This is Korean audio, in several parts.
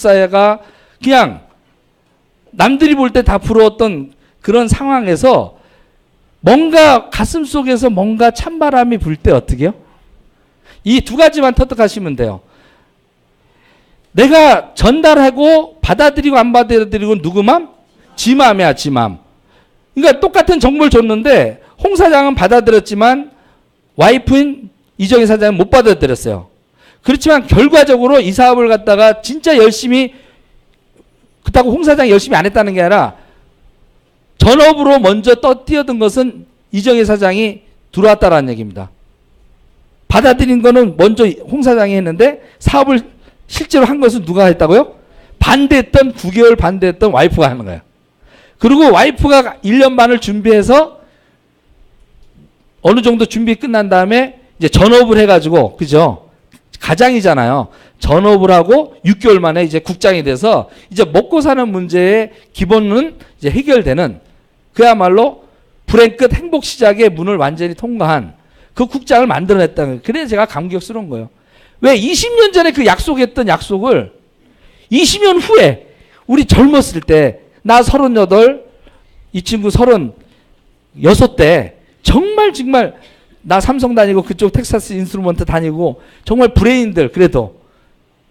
사회가 그냥 남들이 볼 때 다 부러웠던 그런 상황에서 뭔가 가슴 속에서 뭔가 찬바람이 불 때 어떻게 해요? 이 두 가지만 터득하시면 돼요. 내가 전달하고 받아들이고 안 받아들이고 누구 맘? 지 맘이야, 지 맘. 그러니까 똑같은 정보를 줬는데 홍 사장은 받아들였지만 와이프인 이정희 사장은 못 받아들였어요. 그렇지만 결과적으로 이 사업을 갖다가 진짜 열심히, 그렇다고 홍 사장이 열심히 안 했다는 게 아니라 전업으로 먼저 뛰어든 것은 이정희 사장이 들어왔다라는 얘기입니다. 받아들인 거는 먼저 홍 사장이 했는데 사업을 실제로 한 것은 누가 했다고요? 반대했던, 9개월 반대했던 와이프가 하는 거예요. 그리고 와이프가 1년 반을 준비해서 어느 정도 준비 끝난 다음에 이제 전업을 해가지고, 그죠? 가장이잖아요. 전업을 하고 6개월 만에 이제 국장이 돼서 이제 먹고 사는 문제의 기본은 이제 해결되는, 그야말로 불행 끝 행복 시작의 문을 완전히 통과한 그 국장을 만들어냈다는 거예요. 그래서 제가 감격스러운 거예요. 왜 20년 전에 그 약속했던 약속을 20년 후에 우리 젊었을 때, 나 38, 이 친구 36때 정말 나 삼성 다니고 그쪽 텍사스 인스트루먼트 다니고 정말 브레인들, 그래도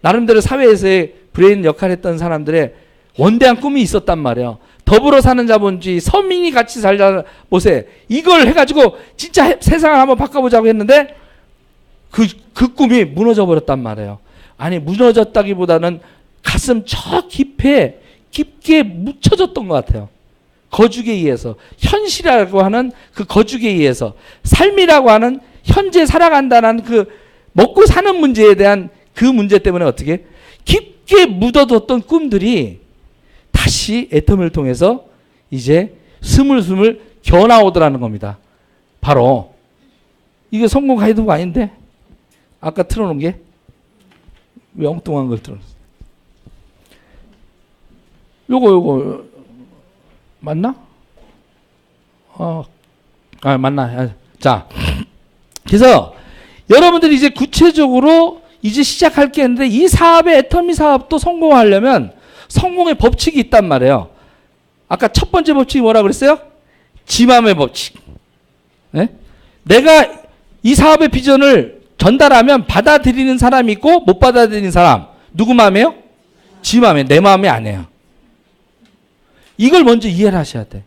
나름대로 사회에서의 브레인 역할을 했던 사람들의 원대한 꿈이 있었단 말이에요. 더불어 사는 자본주의, 서민이 같이 살자 보세, 이걸 해가지고 진짜 세상을 한번 바꿔보자고 했는데 그 꿈이 무너져 버렸단 말이에요. 아니, 무너졌다기보다는 가슴 저 깊게 묻혀졌던 것 같아요. 거죽에 의해서, 현실이라고 하는 그 거죽에 의해서, 삶이라고 하는 현재 살아간다는 그 먹고 사는 문제에 대한 그 문제 때문에 어떻게 깊게 묻어뒀던 꿈들이 다시 애텀을 통해서 이제 스물스물 겨나오더라는 겁니다. 바로 이게 성공 가이드북 아닌데 아까 틀어놓은 게 왜 엉뚱한 걸 틀어놨어? 요거 맞나? 맞나? 자, 그래서 여러분들이 이제 구체적으로 이제 시작할 게 있는데, 이 사업의 애터미 사업도 성공하려면 성공의 법칙이 있단 말이에요. 아까 첫 번째 법칙이 뭐라고 그랬어요? 지맘의 법칙. 네? 내가 이 사업의 비전을 전달하면 받아들이는 사람이 있고 못 받아들이는 사람. 누구 마음이에요? 지 마음이에요. 내 마음이 아니에요. 이걸 먼저 이해를 하셔야 돼.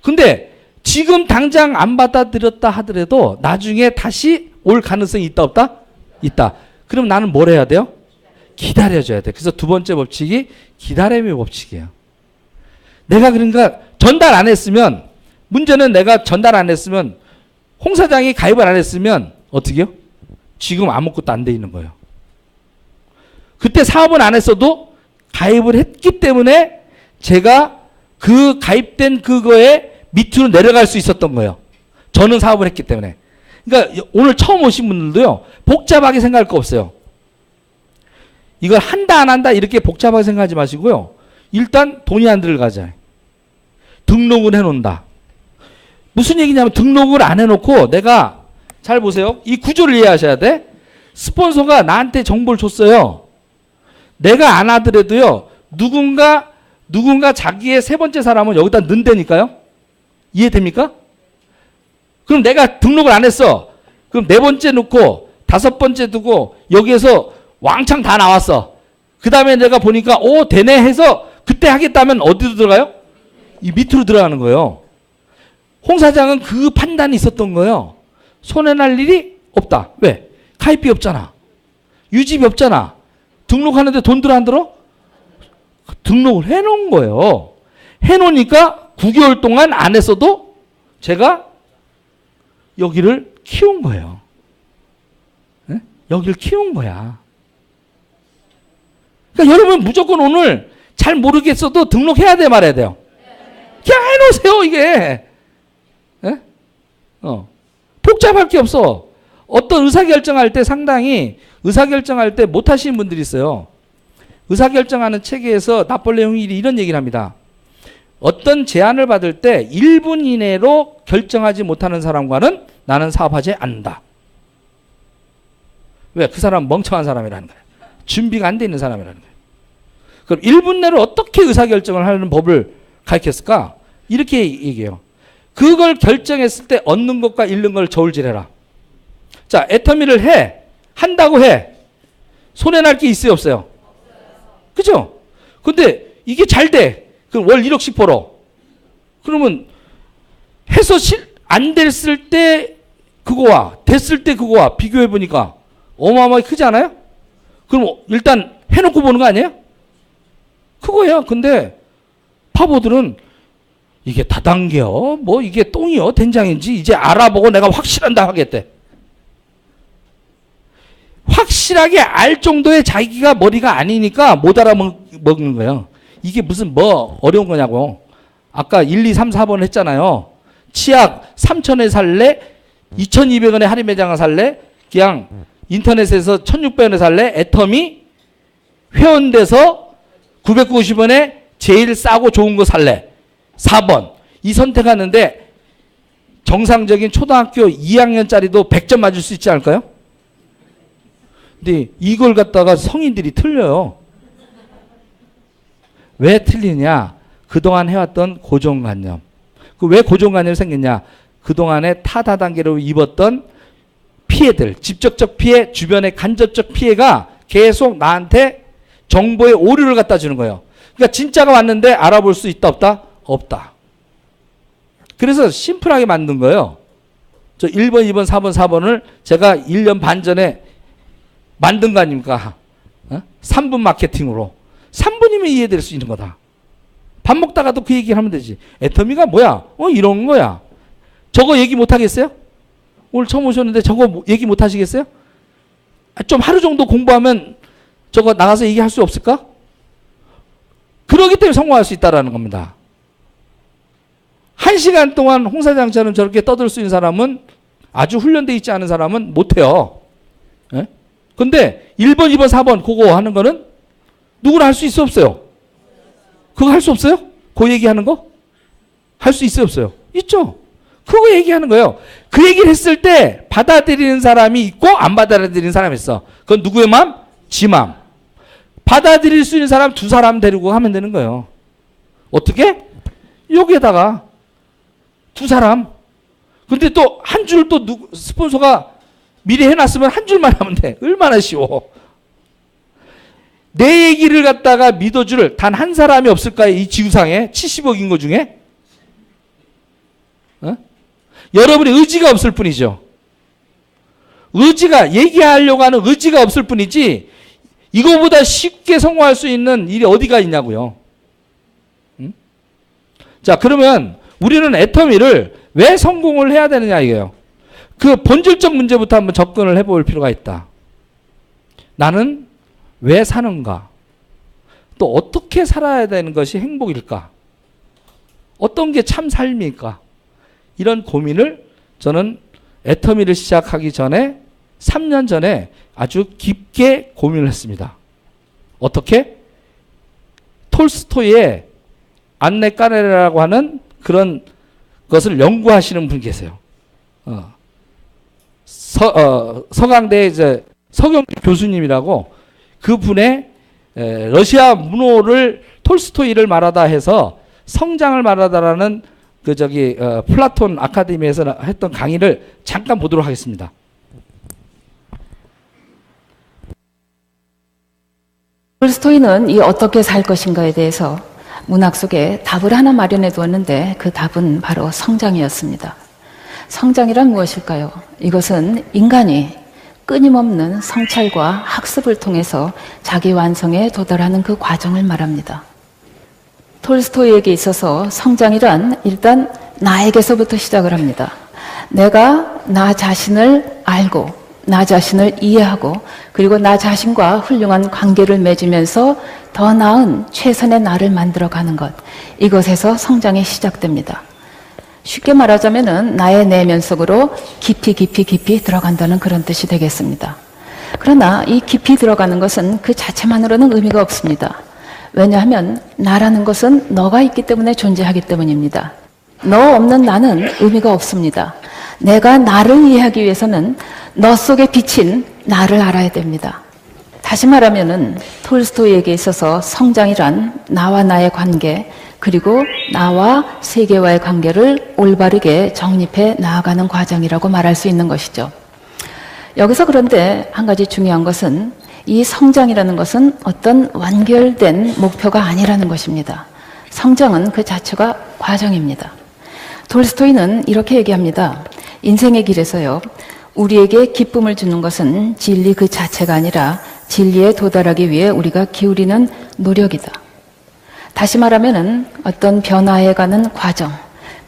근데 지금 당장 안 받아들였다 하더라도 나중에 다시 올 가능성이 있다 없다? 있다. 그럼 나는 뭘 해야 돼요? 기다려줘야 돼. 그래서 두 번째 법칙이 기다림의 법칙이에요. 내가 그러니까 전달 안 했으면, 문제는 내가 전달 안 했으면, 홍 사장이 가입을 안 했으면 어떻게 해요? 지금 아무것도 안 돼 있는 거예요. 그때 사업은 안 했어도 가입을 했기 때문에 제가 그 가입된 그거에 밑으로 내려갈 수 있었던 거예요. 저는 사업을 했기 때문에. 그러니까 오늘 처음 오신 분들도요, 복잡하게 생각할 거 없어요. 이걸 한다 안 한다 이렇게 복잡하게 생각하지 마시고요. 일단 돈이 안 들어가잖아요. 등록을 해놓는다. 무슨 얘기냐면, 등록을 안 해놓고 내가, 잘 보세요. 이 구조를 이해하셔야 돼. 스폰서가 나한테 정보를 줬어요. 내가 안 하더라도요, 누군가 자기의 세 번째 사람은 여기다 넣는다니까요. 이해됩니까? 그럼 내가 등록을 안 했어. 그럼 네 번째 넣고 다섯 번째 두고 여기에서 왕창 다 나왔어. 그 다음에 내가 보니까 되네 해서 그때 하겠다면 어디로 들어가요? 이 밑으로 들어가는 거예요. 홍 사장은 그 판단이 있었던 거예요. 손해날 일이 없다. 왜? 가입비 없잖아. 유지비 없잖아. 등록하는데 돈 들어 안 들어? 등록을 해놓은 거예요. 해놓으니까 9개월 동안 안 했어도 제가 여기를 키운 거예요. 네? 여기를 키운 거야. 그러니까 여러분 무조건 오늘 잘 모르겠어도 등록해야 돼, 말해야 돼요? 그냥 해놓으세요, 이게. 네? 복잡할 게 없어. 어떤 의사결정할 때 상당히 의사결정할 때 못하시는 분들이 있어요. 의사결정하는 체계에서 나폴레옹 힐이 이런 얘기를 합니다. 어떤 제안을 받을 때 1분 이내로 결정하지 못하는 사람과는 나는 사업하지 않는다. 왜? 그 사람은 멍청한 사람이라는 거예요. 준비가 안 돼 있는 사람이라는 거예요. 그럼 1분 내로 어떻게 의사결정을 하는 법을 가르쳤을까? 이렇게 얘기해요. 그걸 결정했을 때 얻는 것과 잃는 걸 저울질해라. 자, 애터미를 해. 한다고 해. 손해날 게 있어요, 없어요? 그죠? 근데 이게 잘 돼. 그럼 월 1억씩 벌어. 그러면 해서 안 됐을 때 그거와 됐을 때 그거와 비교해 보니까 어마어마하게 크지 않아요? 그럼 일단 해놓고 보는 거 아니에요? 그거야. 근데 파보들은 이게 다단계요, 뭐 이게 똥이요, 된장인지 이제 알아보고 내가 확실한다 하겠대. 확실하게 알 정도의 자기가 머리가 아니니까 못 알아먹는 거예요. 이게 무슨 뭐 어려운 거냐고. 아까 1, 2, 3, 4번 했잖아요. 치약 3,000원에 살래? 2,200원에 할인 매장을 살래? 그냥 인터넷에서 1,600원에 살래? 애터미 회원돼서 990원에 제일 싸고 좋은 거 살래? 4번. 이 선택하는데 정상적인 초등학교 2학년짜리도 100점 맞을 수 있지 않을까요? 근데 이걸 갖다가 성인들이 틀려요. 왜 틀리냐? 그동안 해왔던 고정관념. 그 왜 고정관념이 생겼냐? 그동안에 타다단계로 입었던 피해들, 직접적 피해, 주변의 간접적 피해가 계속 나한테 정보의 오류를 갖다 주는 거예요. 그러니까 진짜가 왔는데 알아볼 수 있다, 없다? 없다. 그래서 심플하게 만든 거예요. 저 1번, 2번, 4번, 4번을 제가 1년 반 전에 만든 거 아닙니까? 3분 마케팅으로. 3분이면 이해될 수 있는 거다. 밥 먹다가도 그 얘기를 하면 되지. 애터미가 뭐야? 이런 거야. 저거 얘기 못 하겠어요? 오늘 처음 오셨는데 저거 얘기 못 하시겠어요? 좀 하루 정도 공부하면 저거 나가서 얘기할 수 없을까? 그러기 때문에 성공할 수 있다는 겁니다. 1시간 동안 홍 사장처럼 저렇게 떠들 수 있는 사람은, 아주 훈련되어 있지 않은 사람은 못해요. 예? 근데 1번, 2번, 4번 그거 하는 거는 누구나 할 수 있어, 없어요? 그거 할 수 없어요? 그 얘기하는 거? 할 수 있어요, 없어요? 있죠. 그거 얘기하는 거예요. 그 얘기를 했을 때 받아들이는 사람이 있고 안 받아들이는 사람이 있어. 그건 누구의 마음? 지 마음. 받아들일 수 있는 사람 2사람 데리고 하면 되는 거예요. 어떻게? 여기에다가 2사람. 근데 또 한 줄 또 스폰서가 미리 해놨으면 한 줄만 하면 돼. 얼마나 쉬워. 내 얘기를 갖다가 믿어줄 단 한 사람이 없을까요? 이 지구상에 70억 인구 중에? 여러분의 의지가 없을 뿐이죠. 의지가, 얘기하려고 하는 의지가 없을 뿐이지 이거보다 쉽게 성공할 수 있는 일이 어디가 있냐고요. 자, 그러면 우리는 애터미를 왜 성공을 해야 되느냐 이거예요. 그 본질적 문제부터 한번 접근을 해볼 필요가 있다. 나는 왜 사는가? 또 어떻게 살아야 되는 것이 행복일까? 어떤 게 참 삶일까? 이런 고민을 저는 애터미를 시작하기 전에 3년 전에 아주 깊게 고민을 했습니다. 어떻게? 톨스토이의 안네 까레라라고 하는 그런 것을 연구하시는 분 계세요. 서강대 이제 서경 교수님이라고, 그분의 러시아 문호를 톨스토이를 말하다 해서 성장을 말하다라는 플라톤 아카데미에서 했던 강의를 잠깐 보도록 하겠습니다. 톨스토이는 이 어떻게 살 것인가에 대해서 문학 속에 답을 하나 마련해 두었는데 그 답은 바로 성장이었습니다. 성장이란 무엇일까요? 이것은 인간이 끊임없는 성찰과 학습을 통해서 자기 완성에 도달하는 그 과정을 말합니다. 톨스토이에게 있어서 성장이란 일단 나에게서부터 시작을 합니다. 내가 나 자신을 알고 나 자신을 이해하고 그리고 나 자신과 훌륭한 관계를 맺으면서 더 나은 최선의 나를 만들어가는 것, 이것에서 성장이 시작됩니다. 쉽게 말하자면은 나의 내면 속으로 깊이 들어간다는 그런 뜻이 되겠습니다. 그러나 이 깊이 들어가는 것은 그 자체만으로는 의미가 없습니다. 왜냐하면 나라는 것은 너가 있기 때문에 존재하기 때문입니다. 너 없는 나는 의미가 없습니다. 내가 나를 이해하기 위해서는 너 속에 비친 나를 알아야 됩니다. 다시 말하면은 톨스토이에게 있어서 성장이란 나와 나의 관계, 그리고 나와 세계와의 관계를 올바르게 정립해 나아가는 과정이라고 말할 수 있는 것이죠. 여기서 그런데 한 가지 중요한 것은 이 성장이라는 것은 어떤 완결된 목표가 아니라는 것입니다. 성장은 그 자체가 과정입니다. 톨스토이는 이렇게 얘기합니다. 인생의 길에서요, 우리에게 기쁨을 주는 것은 진리 그 자체가 아니라 진리에 도달하기 위해 우리가 기울이는 노력이다. 다시 말하면은 어떤 변화해 가는 과정,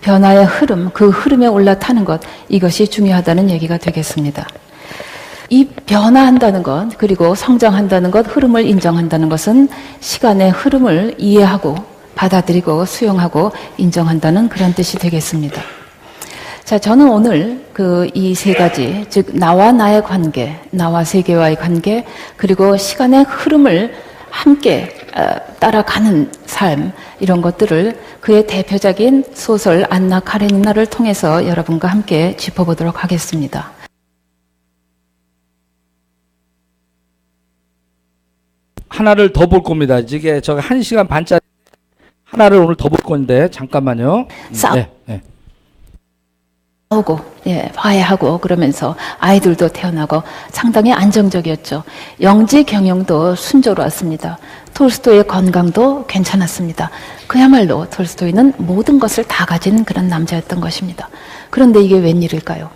변화의 흐름, 그 흐름에 올라타는 것, 이것이 중요하다는 얘기가 되겠습니다. 이 변화한다는 것, 그리고 성장한다는 것, 흐름을 인정한다는 것은 시간의 흐름을 이해하고 받아들이고 수용하고 인정한다는 그런 뜻이 되겠습니다. 자, 저는 오늘 이 세 가지, 즉 나와 나의 관계, 나와 세계와의 관계, 그리고 시간의 흐름을 함께 따라가는 삶, 이런 것들을 그의 대표적인 소설 안나 카레니나를 통해서 여러분과 함께 짚어보도록 하겠습니다. 하나를 더 볼 겁니다. 이게 저 1시간 반짜리 하나를 오늘 더 볼 건데 잠깐만요. 네. 오고, 화해하고 그러면서 아이들도 태어나고 상당히 안정적이었죠. 영지 경영도 순조로웠습니다. 톨스토이의 건강도 괜찮았습니다. 그야말로 톨스토이는 모든 것을 다 가진 그런 남자였던 것입니다. 그런데 이게 웬일일까요?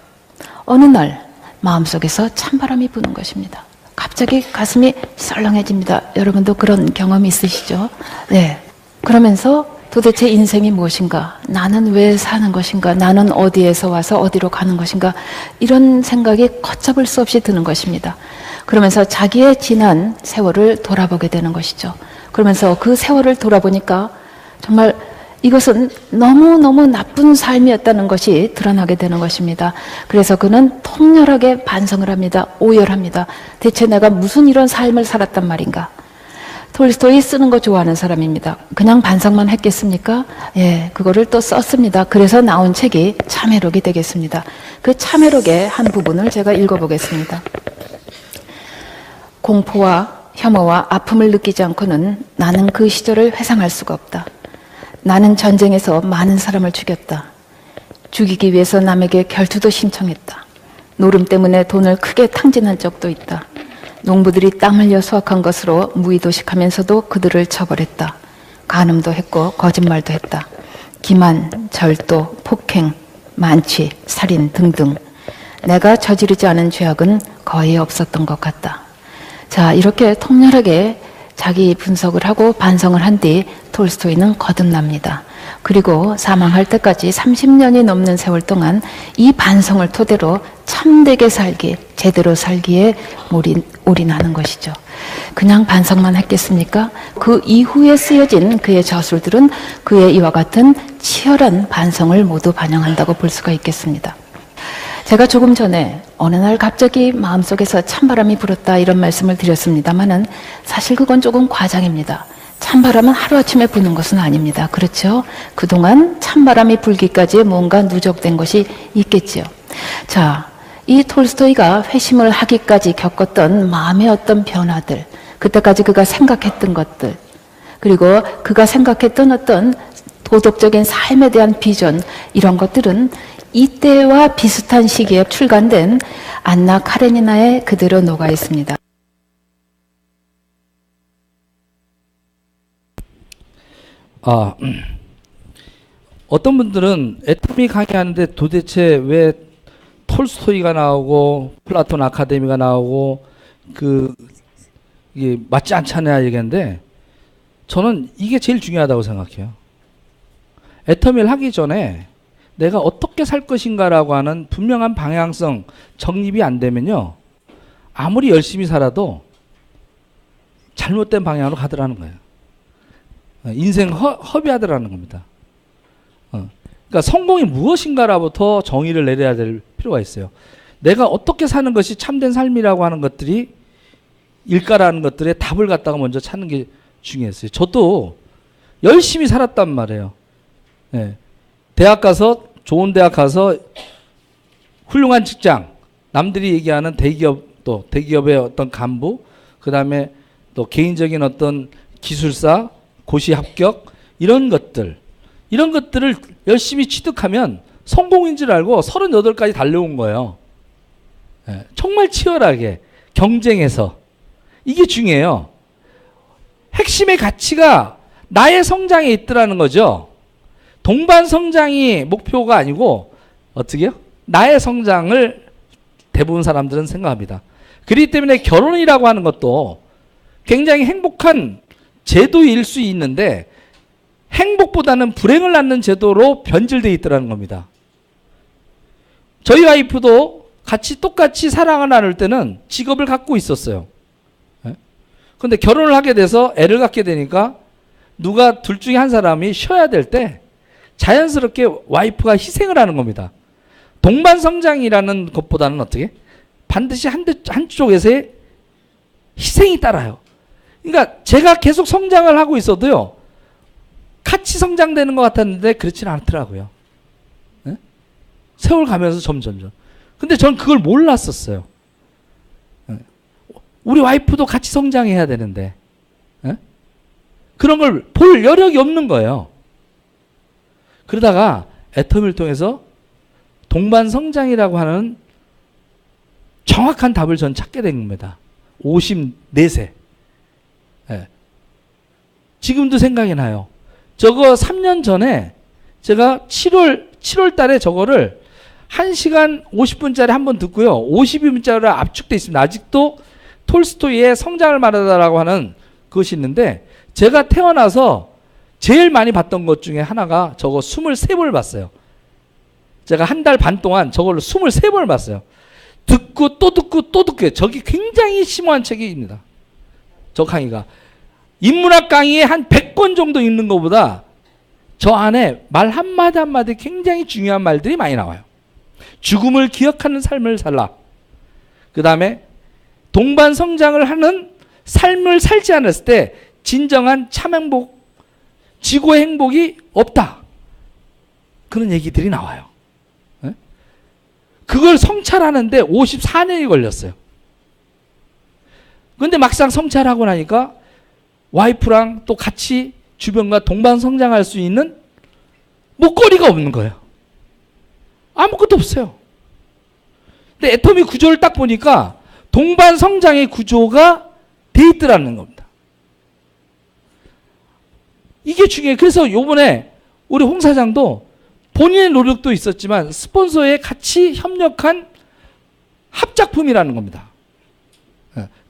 어느 날 마음속에서 찬바람이 부는 것입니다. 갑자기 가슴이 썰렁해집니다. 여러분도 그런 경험이 있으시죠? 네. 그러면서 도대체 인생이 무엇인가? 나는 왜 사는 것인가? 나는 어디에서 와서 어디로 가는 것인가? 이런 생각이 걷잡을 수 없이 드는 것입니다. 그러면서 자기의 지난 세월을 돌아보게 되는 것이죠. 그러면서 그 세월을 돌아보니까 정말 이것은 너무너무 나쁜 삶이었다는 것이 드러나게 되는 것입니다. 그래서 그는 통렬하게 반성을 합니다. 오열합니다. 대체 내가 무슨 이런 삶을 살았단 말인가? 톨스토이 쓰는 거 좋아하는 사람입니다. 그냥 반성만 했겠습니까? 그거를 또 썼습니다. 그래서 나온 책이 참회록이 되겠습니다. 그 참회록의 한 부분을 제가 읽어보겠습니다. 공포와 혐오와 아픔을 느끼지 않고는 나는 그 시절을 회상할 수가 없다. 나는 전쟁에서 많은 사람을 죽였다. 죽이기 위해서 남에게 결투도 신청했다. 노름 때문에 돈을 크게 탕진한 적도 있다. 농부들이 땀 흘려 수확한 것으로 무의도식하면서도 그들을 처벌했다. 간음도 했고 거짓말도 했다. 기만, 절도, 폭행, 만취, 살인 등등 내가 저지르지 않은 죄악은 거의 없었던 것 같다. 자, 이렇게 통렬하게 자기 분석을 하고 반성을 한 뒤 톨스토이는 거듭납니다. 그리고 사망할 때까지 30년이 넘는 세월 동안 이 반성을 토대로 참되게 살기, 제대로 살기에 올인하는 것이죠. 그냥 반성만 했겠습니까? 그 이후에 쓰여진 그의 저술들은 그의 이와 같은 치열한 반성을 모두 반영한다고 볼 수가 있겠습니다. 제가 조금 전에 어느 날 갑자기 마음속에서 찬바람이 불었다 이런 말씀을 드렸습니다만은 사실 그건 조금 과장입니다. 찬바람은 하루아침에 부는 것은 아닙니다. 그렇죠? 그동안 찬바람이 불기까지 뭔가 누적된 것이 있겠지요. 자, 이 톨스토이가 회심을 하기까지 겪었던 마음의 어떤 변화들, 그때까지 그가 생각했던 것들, 그리고 그가 생각했던 어떤 도덕적인 삶에 대한 비전, 이런 것들은 이때와 비슷한 시기에 출간된 안나 카레니나에 그대로 녹아 있습니다. 어떤 분들은 애터미 강의하는데 도대체 왜 톨스토이가 나오고 플라톤 아카데미가 나오고 이게 맞지 않잖냐 얘기하는데 저는 이게 제일 중요하다고 생각해요. 애터미를 하기 전에 내가 어떻게 살 것인가라고 하는 분명한 방향성 정립이 안 되면요, 아무리 열심히 살아도 잘못된 방향으로 가더라는 거예요. 인생 허비하더라는 겁니다. 그러니까 성공이 무엇인가라부터 정의를 내려야 될 필요가 있어요. 내가 어떻게 사는 것이 참된 삶이라고 하는 것들이 일까라는 것들의 답을 갖다가 먼저 찾는 게 중요했어요. 저도 열심히 살았단 말이에요. 대학 가서 좋은 대학 가서 훌륭한 직장, 남들이 얘기하는 대기업, 또 대기업의 어떤 간부, 그 다음에 또 개인적인 어떤 기술사, 고시 합격, 이런 것들을 열심히 취득하면 성공인 줄 알고 38까지 달려온 거예요. 예, 정말 치열하게 경쟁해서. 이게 중요해요. 핵심의 가치가 나의 성장에 있더라는 거죠. 동반 성장이 목표가 아니고 어떻게요? 나의 성장을 대부분 사람들은 생각합니다. 그렇기 때문에 결혼이라고 하는 것도 굉장히 행복한 제도일 수 있는데 행복보다는 불행을 낳는 제도로 변질되어 있더라는 겁니다. 저희 와이프도 똑같이 사랑을 나눌 때는 직업을 갖고 있었어요. 그런데 결혼을 하게 돼서 애를 갖게 되니까 누가 둘 중에 한 사람이 쉬어야 될 때 자연스럽게 와이프가 희생을 하는 겁니다. 동반 성장이라는 것보다는 어떻게? 반드시 한쪽에서의 희생이 따라요. 그러니까 제가 계속 성장을 하고 있어도요, 같이 성장되는 것 같았는데 그렇지는 않더라고요. 네? 세월 가면서 점점점. 근데 전 그걸 몰랐었어요. 네? 우리 와이프도 같이 성장해야 되는데 네? 그런 걸 볼 여력이 없는 거예요. 그러다가 애터미를 통해서 동반 성장이라고 하는 정확한 답을 전 찾게 된 겁니다. 54세. 네. 지금도 생각이 나요. 저거 3년 전에 제가 7월 달에 저거를 1시간 50분짜리 한 번 듣고요. 52분짜리로 압축돼 있습니다. 아직도 톨스토이의 성장을 말하다라고 하는 그것이 있는데 제가 태어나서 제일 많이 봤던 것 중에 하나가 저거 23번을 봤어요. 제가 한 달 반 동안 저걸로 23번을 봤어요. 듣고 또 듣고 또 듣고. 저기 굉장히 심오한 책입니다. 저 강의가. 인문학 강의에 한 100권 정도 읽는 것보다 저 안에 말 한마디 한마디 굉장히 중요한 말들이 많이 나와요. 죽음을 기억하는 삶을 살라. 그 다음에 동반 성장을 하는 삶을 살지 않았을 때 진정한 참 행복, 지구의 행복이 없다. 그런 얘기들이 나와요. 네? 그걸 성찰하는데 54년이 걸렸어요. 그런데 막상 성찰하고 나니까 와이프랑 또 같이 주변과 동반 성장할 수 있는 목걸이가 없는 거예요. 아무것도 없어요. 근데 애터미 구조를 딱 보니까 동반 성장의 구조가 돼 있더라는 겁니다. 이게 중요해요. 그래서 요번에 우리 홍 사장도 본인의 노력도 있었지만 스폰서에 같이 협력한 합작품이라는 겁니다.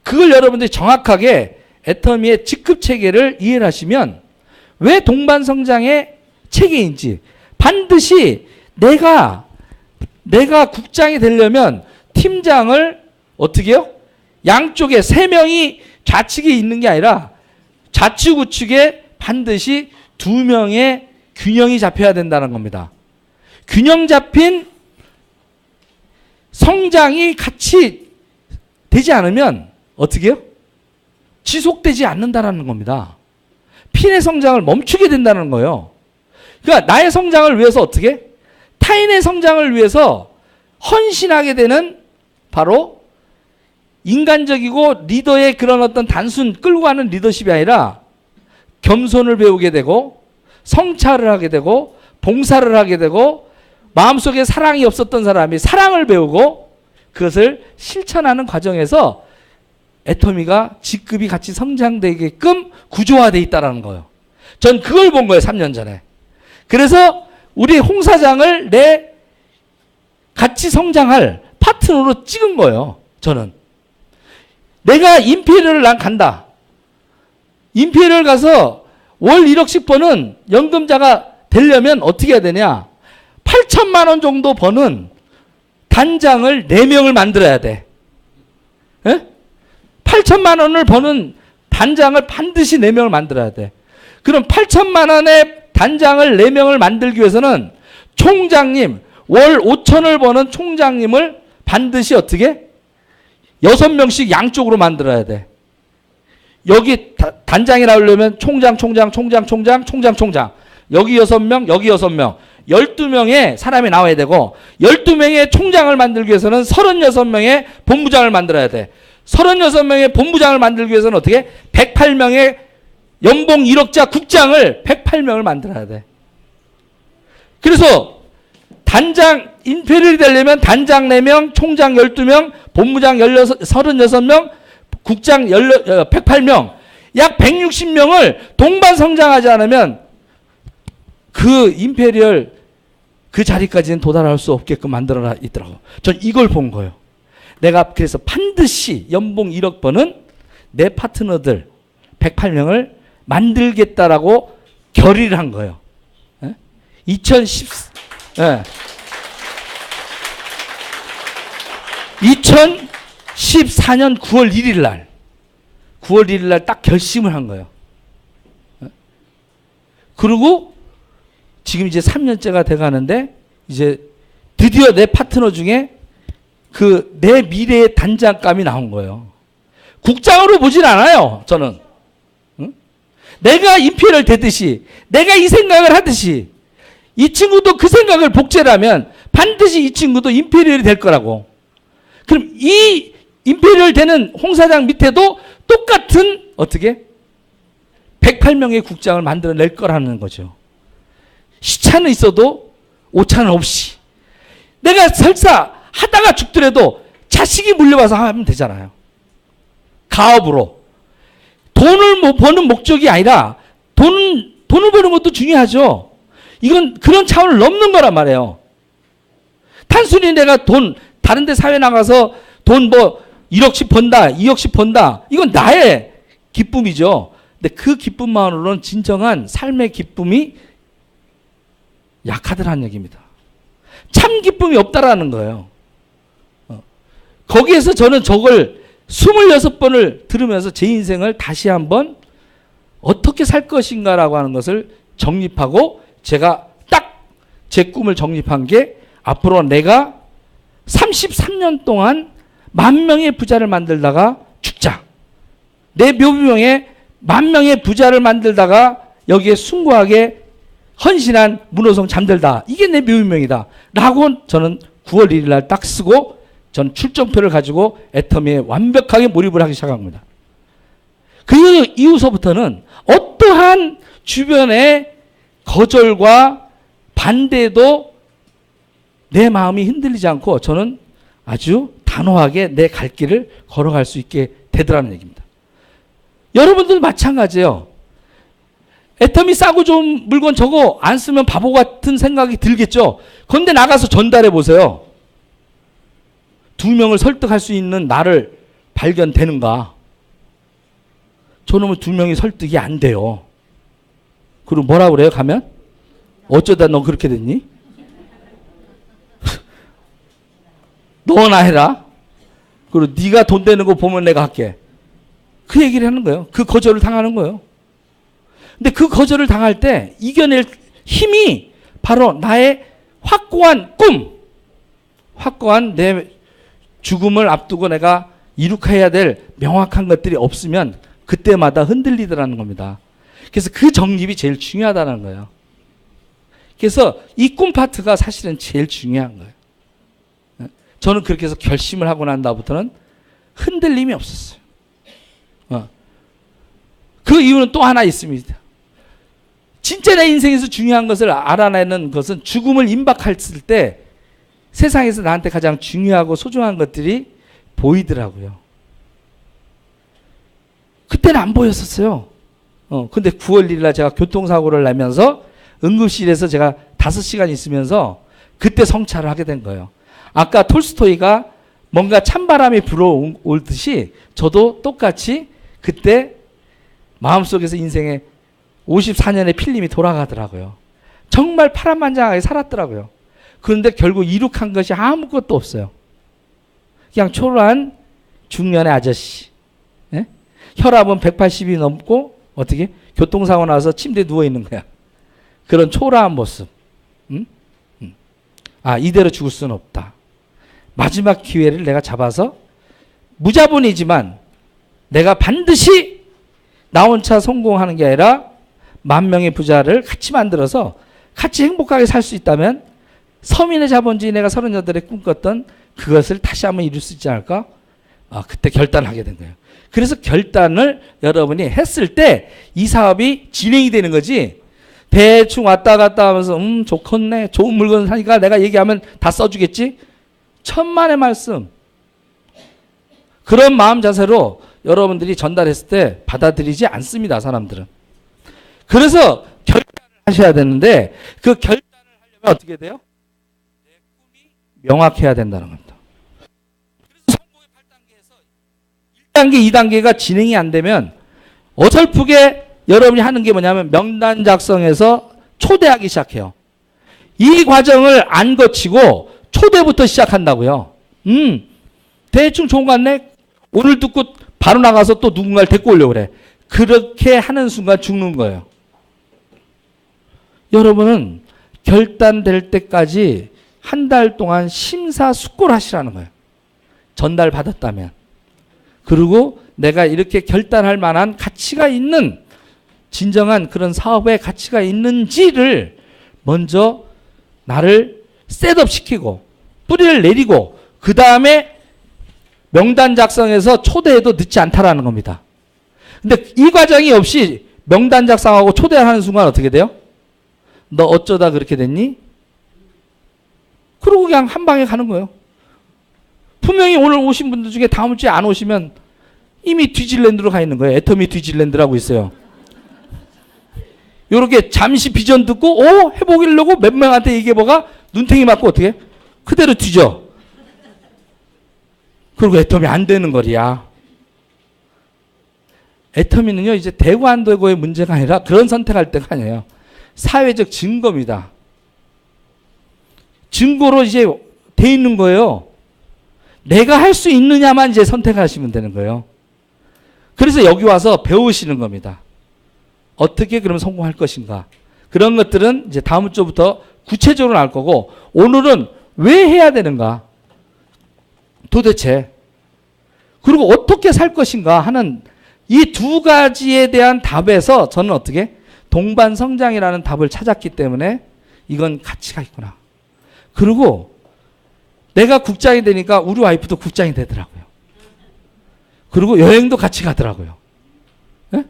그걸 여러분들이 정확하게 애터미의 직급 체계를 이해를 하시면 왜 동반 성장의 체계인지, 반드시 내가 국장이 되려면 팀장을 어떻게 해요? 양쪽에 3명이 좌측에 있는 게 아니라 좌측 우측에 반드시 2명의 균형이 잡혀야 된다는 겁니다. 균형 잡힌 성장이 같이 되지 않으면 어떻게 해요? 지속되지 않는다는 겁니다. 핀의 성장을 멈추게 된다는 거예요. 그러니까 나의 성장을 위해서 어떻게? 타인의 성장을 위해서 헌신하게 되는 바로 인간적이고 리더의 그런 어떤 단순 끌고 가는 리더십이 아니라 겸손을 배우게 되고 성찰을 하게 되고 봉사를 하게 되고 마음속에 사랑이 없었던 사람이 사랑을 배우고 그것을 실천하는 과정에서 애터미가 직급이 같이 성장되게끔 구조화되어 있다는 거예요. 전 그걸 본 거예요. 3년 전에. 그래서 우리 홍 사장을 내 같이 성장할 파트너로 찍은 거예요. 저는. 내가 임페리얼을 난 간다. 임페리얼 가서 월 1억씩 버는 연금자가 되려면 어떻게 해야 되냐. 8천만 원 정도 버는 단장을 4명을 만들어야 돼. 에? 8천만 원을 버는 단장을 반드시 4명을 만들어야 돼. 그럼 8천만 원의 단장을 4명을 만들기 위해서는 총장님, 월 5천을 버는 총장님을 반드시 어떻게? 6명씩 양쪽으로 만들어야 돼. 여기 단장이 나오려면 총장. 여기 6명, 여기 6명. 12명의 사람이 나와야 되고 12명의 총장을 만들기 위해서는 36명의 본부장을 만들어야 돼. 36명의 본부장을 만들기 위해서는 어떻게? 108명의 연봉 1억자 국장을 108명을 만들어야 돼. 그래서 단장, 인페리얼이 되려면 단장 4명, 총장 12명, 본부장 36명, 국장 108명, 약 160명을 동반 성장하지 않으면 그 임페리얼 그 자리까지는 도달할 수 없게끔 만들어 있더라고. 전 이걸 본 거예요. 내가 그래서 반드시 연봉 1억 번은 내 파트너들 108명을 만들겠다라고 결의를 한 거예요. 2014년 9월 1일 날, 9월 1일 날 딱 결심을 한 거예요. 그리고 지금 이제 3년째가 돼 가는데 이제 드디어 내 파트너 중에 그 내 미래의 단장감이 나온 거예요. 국장으로 보진 않아요, 저는. 응? 내가 임페리얼 되듯이, 내가 이 생각을 하듯이, 이 친구도 그 생각을 복제라면 반드시 이 친구도 임페리얼이 될 거라고. 그럼 이 임페리얼 되는 홍 사장 밑에도 똑같은 어떻게 108명의 국장을 만들어낼 거라는 거죠. 시차는 있어도 오차는 없이. 내가 설사 하다가 죽더라도 자식이 물려와서 하면 되잖아요. 가업으로. 돈을 버는 목적이 아니라 돈을 버는 것도 중요하죠. 이건 그런 차원을 넘는 거란 말이에요. 단순히 내가 다른 데 사회 나가서 돈 1억씩 번다, 2억씩 번다. 이건 나의 기쁨이죠. 근데 그 기쁨만으로는 진정한 삶의 기쁨이 약하더라는 얘기입니다. 참 기쁨이 없다라는 거예요. 거기에서 저는 저걸 26번을 들으면서 제 인생을 다시 한번 어떻게 살 것인가라고 하는 것을 정립하고 제가 딱 제 꿈을 정립한 게 앞으로 내가 33년 동안 10,000명의 부자를 만들다가 죽자. 내 묘비명에 10,000명의 부자를 만들다가 여기에 숭고하게 헌신한 문호성 잠들다. 이게 내 묘비명이다. 라고 저는 9월 1일 날 딱 쓰고 전 출정표를 가지고 애터미에 완벽하게 몰입을 하기 시작한 겁니다. 그 이후서부터는 어떠한 주변의 거절과 반대도 내 마음이 흔들리지 않고 저는 아주 단호하게 내 갈 길을 걸어갈 수 있게 되더라는 얘기입니다. 여러분들도 마찬가지예요. 애터미 싸고 좋은 물건 저거 안 쓰면 바보 같은 생각이 들겠죠. 그런데 나가서 전달해 보세요. 2명을 설득할 수 있는 나를 발견되는가? 저놈은 2명이 설득이 안 돼요. 그리고 뭐라 그래요? 가면? 어쩌다 너 그렇게 됐니? 너나 해라. 그리고 네가 돈 되는 거 보면 내가 할게. 그 얘기를 하는 거예요. 그 거절을 당하는 거예요. 근데 그 거절을 당할 때 이겨낼 힘이 바로 나의 확고한 꿈, 확고한 내 죽음을 앞두고 내가 이룩해야 될 명확한 것들이 없으면 그때마다 흔들리더라는 겁니다. 그래서 그 정립이 제일 중요하다는 거예요. 그래서 이 꿈 파트가 사실은 제일 중요한 거예요. 저는 그렇게 해서 결심을 하고 난 다음부터는 흔들림이 없었어요. 그 이유는 또 하나 있습니다. 진짜 내 인생에서 중요한 것을 알아내는 것은 죽음을 임박했을 때 세상에서 나한테 가장 중요하고 소중한 것들이 보이더라고요. 그때는 안 보였었어요. 근데 9월 1일 날 제가 교통사고를 내면서 응급실에서 제가 5시간 있으면서 그때 성찰을 하게 된 거예요. 아까 톨스토이가 뭔가 찬바람이 불어올 듯이 저도 똑같이 그때 마음속에서 인생의 54년의 필름이 돌아가더라고요. 정말 파란만장하게 살았더라고요. 그런데 결국 이룩한 것이 아무것도 없어요. 그냥 초라한 중년의 아저씨. 예? 혈압은 180이 넘고 어떻게 교통사고 나서 침대에 누워있는 거야. 그런 초라한 모습. 이대로 죽을 수는 없다. 마지막 기회를 내가 잡아서 무자본이지만 내가 반드시 나 혼자 성공하는 게 아니라 10,000명의 부자를 같이 만들어서 같이 행복하게 살 수 있다면 서민의 자본주의 내가 38에 꿈꿨던 그것을 다시 한번 이룰 수 있지 않을까? 그때 결단을 하게 된 거예요. 그래서 결단을 여러분이 했을 때 이 사업이 진행이 되는 거지. 대충 왔다 갔다 하면서 좋겠네. 좋은 물건 사니까 내가 얘기하면 다 써주겠지. 천만의 말씀. 그런 마음 자세로 여러분들이 전달했을 때 받아들이지 않습니다. 사람들은. 그래서 결단을 하셔야 되는데 그 결단을 하려면 어떻게 돼요? 내 꿈이 명확해야 된다는 겁니다. 그래서 성공의 8단계에서 1단계, 2단계가 진행이 안 되면 어설프게 여러분이 하는 게 뭐냐면 명단 작성해서 초대하기 시작해요. 이 과정을 안 거치고 초대부터 시작한다고요. 대충 좋은 거 같네. 오늘 듣고 바로 나가서 또 누군가를 데리고 오려고 그래. 그렇게 하는 순간 죽는 거예요. 여러분은 결단될 때까지 한 달 동안 심사숙고하시라는 거예요. 전달 받았다면. 그리고 내가 이렇게 결단할 만한 가치가 있는 진정한 그런 사업의 가치가 있는지를 먼저 나를 셋업시키고 뿌리를 내리고 그 다음에 명단 작성해서 초대해도 늦지 않다라는 겁니다. 근데 이 과정이 없이 명단 작성하고 초대하는 순간 어떻게 돼요? 너 어쩌다 그렇게 됐니? 그러고 그냥 한 방에 가는 거예요. 분명히 오늘 오신 분들 중에 다음 주에 안 오시면 이미 뒤질랜드로 가 있는 거예요. 애터미 뒤질랜드라고 있어요. 요렇게 잠시 비전 듣고 해보기려고 몇 명한테 얘기해보가 눈탱이 맞고 어떻게 그대로 뒤져. 그리고 애터미 안 되는 거리야. 애터미는요 이제 되고 안 되고의 문제가 아니라 그런 선택할 때가 아니에요. 사회적 증거입니다. 증거로 이제 돼 있는 거예요. 내가 할 수 있느냐만 이제 선택하시면 되는 거예요. 그래서 여기 와서 배우시는 겁니다. 어떻게 그럼 성공할 것인가. 그런 것들은 이제 다음 주부터 구체적으로 나올 거고 오늘은 왜 해야 되는가. 도대체. 그리고 어떻게 살 것인가 하는 이 두 가지에 대한 답에서 저는 어떻게 동반성장이라는 답을 찾았기 때문에 이건 가치가 있구나. 그리고 내가 국장이 되니까 우리 와이프도 국장이 되더라고요. 그리고 여행도 같이 가더라고요. 네?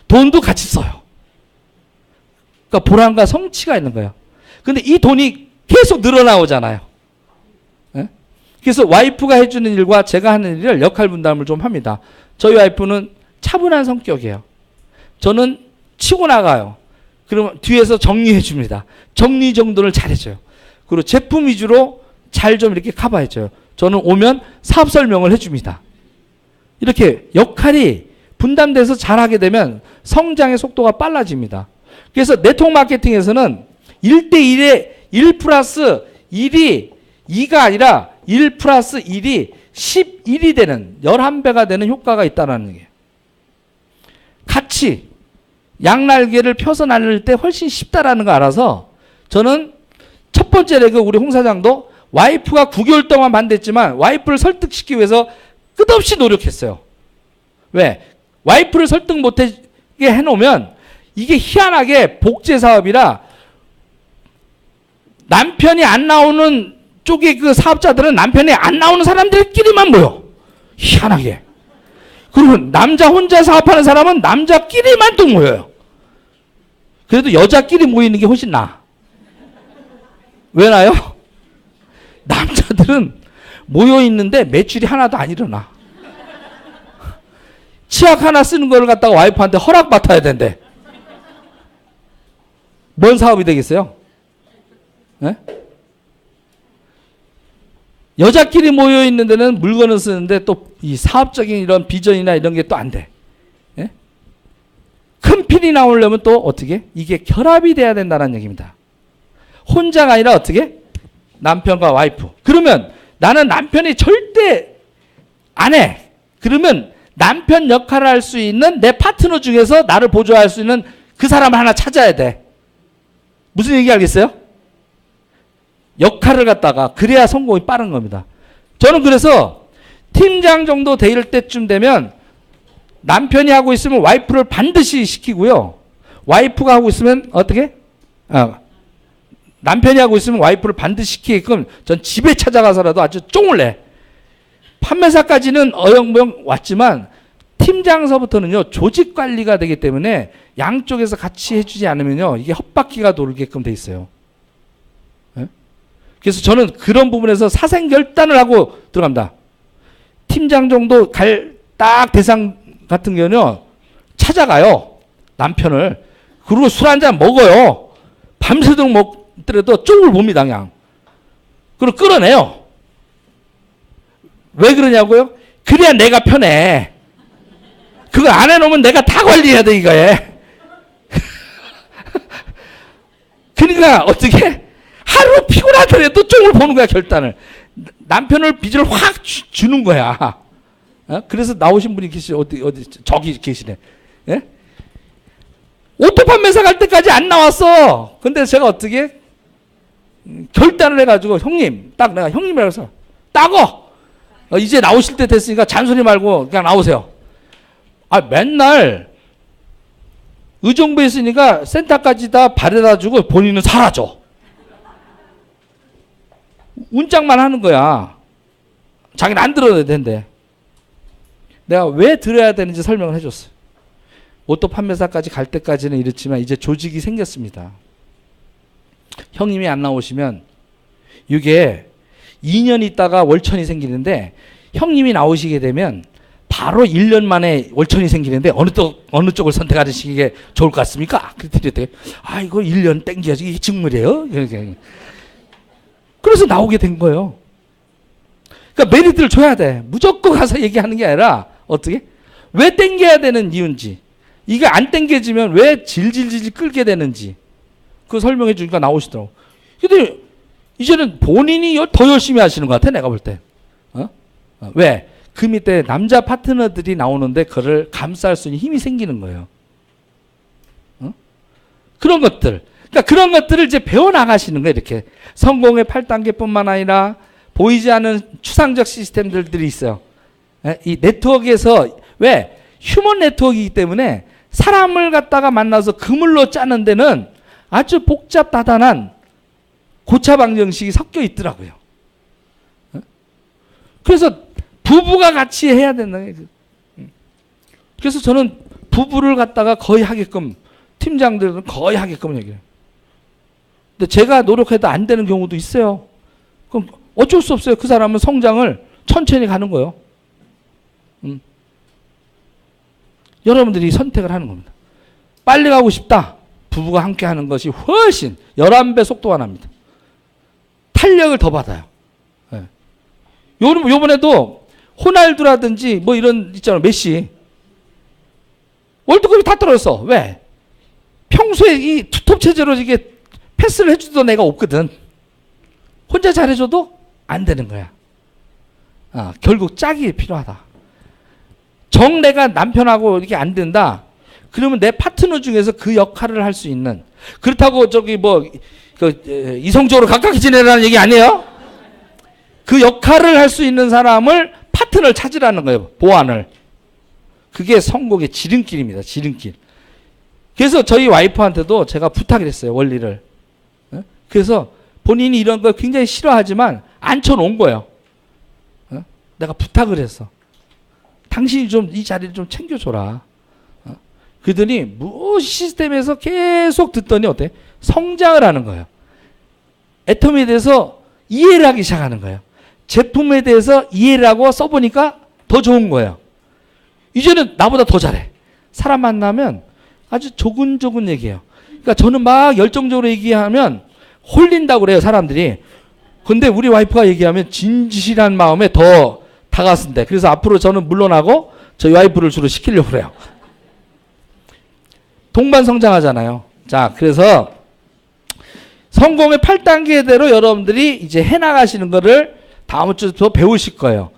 돈도 같이 써요. 그러니까 보람과 성취가 있는 거예요. 근데 이 돈이 계속 늘어나오잖아요. 네? 그래서 와이프가 해주는 일과 제가 하는 일을 역할 분담을 좀 합니다. 저희 와이프는 차분한 성격이에요. 저는 치고 나가요. 그러면 뒤에서 정리해 줍니다. 정리 정돈을 잘해줘요. 그리고 제품 위주로 잘 좀 이렇게 커버해줘요. 저는 오면 사업 설명을 해줍니다. 이렇게 역할이 분담돼서 잘하게 되면 성장의 속도가 빨라집니다. 그래서 네트워크 마케팅에서는 1대1에 1 플러스 1이 2가 아니라 1 플러스 1이 11이 되는 11배가 되는 효과가 있다는 게 같이 양날개를 펴서 나눌 때 훨씬 쉽다라는 거 알아서 저는 첫 번째 레그 우리 홍 사장도 와이프가 9개월 동안 반대했지만 와이프를 설득시키기 위해서 끝없이 노력했어요. 왜? 와이프를 설득 못하게 해놓으면 이게 희한하게 복제 사업이라 남편이 안 나오는 쪽의 그 사업자들은 남편이 안 나오는 사람들끼리만 모여. 희한하게. 그리고 남자 혼자 사업하는 사람은 남자끼리만 또 모여요. 그래도 여자끼리 모이는 게 훨씬 나아. 왜 나요? 남자들은 모여 있는데 매출이 하나도 안 일어나. 치약 하나 쓰는 걸 갖다가 와이프한테 허락받아야 된대. 뭔 사업이 되겠어요? 네? 여자끼리 모여 있는 데는 물건을 쓰는데 또 이 사업적인 이런 비전이나 이런 게 또 안 돼. 네? 큰 필이 나오려면 또 어떻게? 이게 결합이 돼야 된다는 얘기입니다. 혼자가 아니라 어떻게? 남편과 와이프. 그러면 나는 남편이 절대 안 해. 그러면 남편 역할을 할 수 있는 내 파트너 중에서 나를 보조할 수 있는 그 사람을 하나 찾아야 돼. 무슨 얘기 알겠어요? 역할을 갖다가 그래야 성공이 빠른 겁니다. 저는 그래서 팀장 정도 될 때쯤 되면 남편이 하고 있으면 와이프를 반드시 시키고요. 와이프가 하고 있으면 어떻게? 남편이 하고 있으면 와이프를 반드시 시키게끔 전 집에 찾아가서라도 아주 쫑을 내. 판매사까지는 어영부영 왔지만 팀장서부터는요 조직 관리가 되기 때문에 양쪽에서 같이 해주지 않으면요 이게 헛바퀴가 돌게끔 돼 있어요. 예? 그래서 저는 그런 부분에서 사생결단을 하고 들어갑니다. 팀장 정도 갈 딱 대상 같은 경우는요 찾아가요 남편을. 그리고 술 한잔 먹어요. 밤새도록 먹더라도 쪽을 봅니다 그냥. 그리고 끌어내요. 왜 그러냐고요? 그래야 내가 편해. 그거 안 해놓으면 내가 다 관리해야 돼 이거에. 그러니까 어떻게 하루 피곤하더라도 쪽을 보는 거야 결단을. 남편을 빚을 확 주는 거야. 그래서 나오신 분이 어디 저기 계시네. 예? 오토 판매사 갈 때까지 안 나왔어. 근데 제가 어떻게 결단을 해가지고 형님 딱 내가 형님이라고 해서 따고 이제 나오실 때 됐으니까 잔소리 말고 그냥 나오세요. 아 맨날 의정부에 있으니까 센터까지 다 바래다 주고 본인은 사라져. 운짝만 하는 거야. 자기는 안 들어야 된대. 내가 왜 들어야 되는지 설명을 해줬어요. 오토 판매사까지 갈 때까지는 이렇지만 이제 조직이 생겼습니다. 형님이 안 나오시면 이게 2년 있다가 월천이 생기는데 형님이 나오시게 되면 바로 1년 만에 월천이 생기는데 어느 쪽을 선택하시는 게 좋을 것 같습니까? 그랬더니 아 이거 1년 땡겨야지 이게 직물이에요. 그래서 나오게 된 거예요. 그러니까 메리트를 줘야 돼. 무조건 가서 얘기하는 게 아니라 어떻게? 왜 땡겨야 되는 이유인지, 이게 안 땡겨지면 왜 질질질 끌게 되는지 그 설명해 주니까 나오시더라고. 근데 이제는 본인이 더 열심히 하시는 것 같아 내가 볼 때. 왜? 그 밑에 남자 파트너들이 나오는데 그를 감쌀 수 있는 힘이 생기는 거예요. 그런 것들. 그러니까 그런 것들을 이제 배워나가시는 거예요. 이렇게 성공의 8단계뿐만 아니라 보이지 않는 추상적 시스템들이 있어요. 이 네트워크에서 왜? 휴먼 네트워크이기 때문에 사람을 갖다가 만나서 그물로 짜는 데는 아주 복잡 다단한 고차 방정식이 섞여 있더라고요. 그래서 부부가 같이 해야 된다. 그래서 저는 부부를 갖다가 거의 하게끔, 팀장들은 거의 하게끔 얘기해요. 근데 제가 노력해도 안 되는 경우도 있어요. 그럼 어쩔 수 없어요. 그 사람은 성장을 천천히 가는 거예요. 여러분들이 선택을 하는 겁니다. 빨리 가고 싶다. 부부가 함께 하는 것이 훨씬 11배 속도가 납니다. 탄력을 더 받아요. 네. 요번에도 호날두라든지 뭐 이런 있잖아요. 메시. 월드컵이 다 떨어졌어. 왜? 평소에 이 투톱 체제로 이게 패스를 해주던 애가 없거든. 혼자 잘해줘도 안 되는 거야. 결국 짝이 필요하다. 내가 남편하고 이렇게 안 된다. 그러면 내 파트너 중에서 그 역할을 할 수 있는. 그렇다고 이성적으로 가깝게 지내라는 얘기 아니에요? 그 역할을 할 수 있는 사람을 파트너를 찾으라는 거예요. 보완을. 그게 성공의 지름길입니다. 지름길. 그래서 저희 와이프한테도 제가 부탁을 했어요. 원리를. 그래서 본인이 이런 걸 굉장히 싫어하지만 앉혀놓은 거예요. 내가 부탁을 했어. 당신이 좀 이 자리를 좀 챙겨줘라. 그러더니 무엇 시스템에서 계속 듣더니 어때? 성장을 하는 거예요. 애텀에 대해서 이해를 하기 시작하는 거예요. 제품에 대해서 이해를 하고 써보니까 더 좋은 거예요. 이제는 나보다 더 잘해. 사람 만나면 아주 조근조근 얘기해요. 그러니까 저는 막 열정적으로 얘기하면 홀린다고 그래요, 사람들이. 근데 우리 와이프가 얘기하면 진실한 마음에 더 다가선대. 그래서 앞으로 저는 물러나고 저희 와이프를 주로 시키려고 그래요. 동반 성장하잖아요. 자, 그래서 성공의 8단계대로 여러분들이 이제 해나가시는 거를 다음 주부터 배우실 거예요.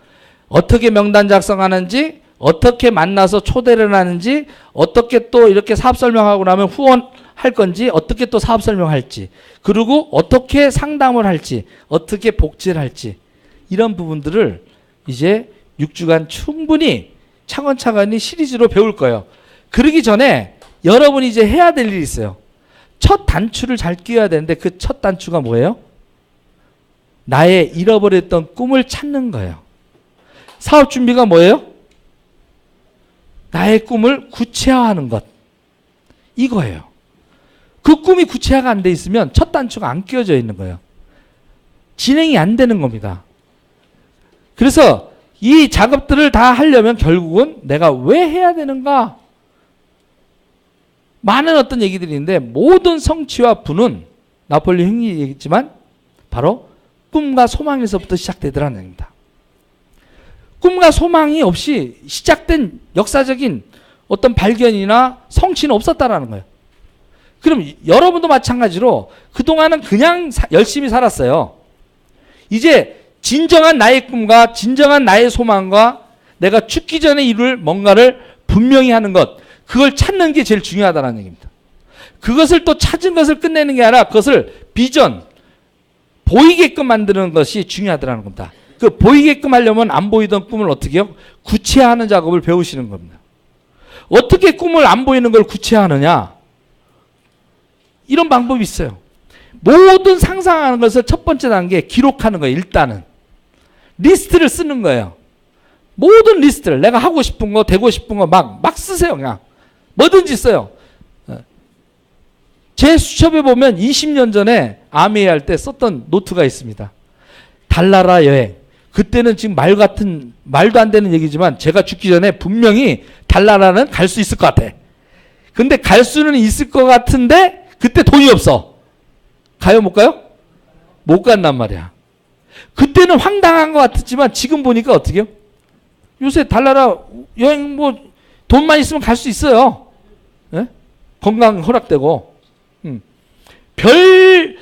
어떻게 명단 작성하는지, 어떻게 만나서 초대를 하는지, 어떻게 또 이렇게 사업 설명하고 나면 후원할 건지, 어떻게 또 사업 설명할지, 그리고 어떻게 상담을 할지, 어떻게 복지를 할지, 이런 부분들을 이제 6주간 충분히 차근차근히 시리즈로 배울 거예요. 그러기 전에 여러분이 이제 해야 될 일이 있어요. 첫 단추를 잘 끼워야 되는데 그 첫 단추가 뭐예요? 나의 잃어버렸던 꿈을 찾는 거예요. 사업 준비가 뭐예요? 나의 꿈을 구체화하는 것. 이거예요. 그 꿈이 구체화가 안 돼 있으면 첫 단추가 안 끼워져 있는 거예요. 진행이 안 되는 겁니다. 그래서 이 작업들을 다 하려면 결국은 내가 왜 해야 되는가? 많은 어떤 얘기들이 있는데 모든 성취와 부는 나폴리 흉이 얘기했지만 바로 꿈과 소망에서부터 시작되더라는 얘기입니다. 꿈과 소망이 없이 시작된 역사적인 어떤 발견이나 성취는 없었다라는 거예요. 그럼 여러분도 마찬가지로 그동안은 그냥 열심히 살았어요. 이제 진정한 나의 꿈과 진정한 나의 소망과 내가 죽기 전에 이룰 뭔가를 분명히 하는 것, 그걸 찾는 게 제일 중요하다는 얘기입니다. 그것을 또 찾은 것을 끝내는 게 아니라 그것을 비전, 보이게끔 만드는 것이 중요하다는 겁니다. 그 보이게끔 하려면 안 보이던 꿈을 어떻게 해요? 구체화하는 작업을 배우시는 겁니다. 어떻게 꿈을 안 보이는 걸 구체화하느냐? 이런 방법이 있어요. 모든 상상하는 것을 첫 번째 단계 기록하는 거예요. 일단은. 리스트를 쓰는 거예요. 모든 리스트를 내가 하고 싶은 거, 되고 싶은 거 막 쓰세요. 그냥. 뭐든지 써요. 제 수첩에 보면 20년 전에 아메이 할 때 썼던 노트가 있습니다. 달나라 여행. 그때는 지금 말도 안 되는 얘기지만 제가 죽기 전에 분명히 달나라는 갈 수 있을 것 같아. 근데 갈 수는 있을 것 같은데 그때 돈이 없어. 가요, 못 가요? 못 간단 말이야. 그때는 황당한 것 같았지만 지금 보니까 어떻게 해요? 요새 달나라 여행 돈만 있으면 갈 수 있어요. 예? 건강 허락되고. 별별